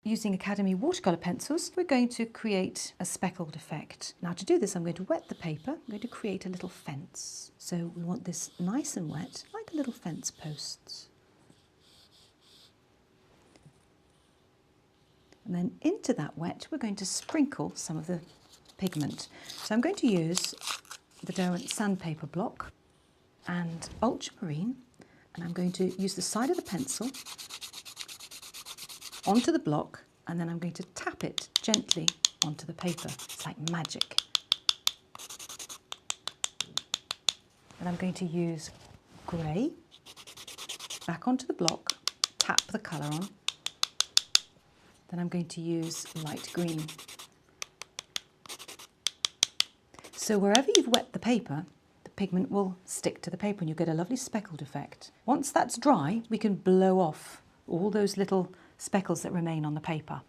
Using Academy watercolour pencils, we're going to create a speckled effect. Now to do this, I'm going to wet the paper. I'm going to create a little fence. So we want this nice and wet, like a little fence posts. And then into that wet, we're going to sprinkle some of the pigment. So I'm going to use the Derwent sandpaper block and ultramarine, and I'm going to use the side of the pencil onto the block, and then I'm going to tap it gently onto the paper. It's like magic. And I'm going to use grey, back onto the block, tap the colour on. Then I'm going to use light green. So wherever you've wet the paper, the pigment will stick to the paper and you get a lovely speckled effect. Once that's dry, we can blow off all those little speckles that remain on the paper.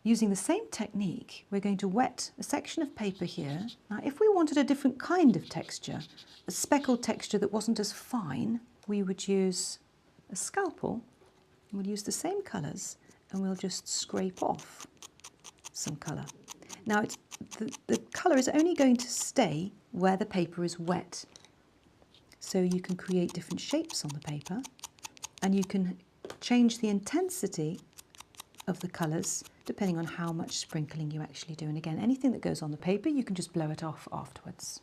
Using the same technique, we're going to wet a section of paper here. Now, if we wanted a different kind of texture, a speckled texture that wasn't as fine, we would use a scalpel. We'll use the same colours and we'll just scrape off some colour. Now, the colour is only going to stay where the paper is wet. So you can create different shapes on the paper and you can change the intensity of the colours depending on how much sprinkling you actually do. And again, anything that goes on the paper, you can just blow it off afterwards.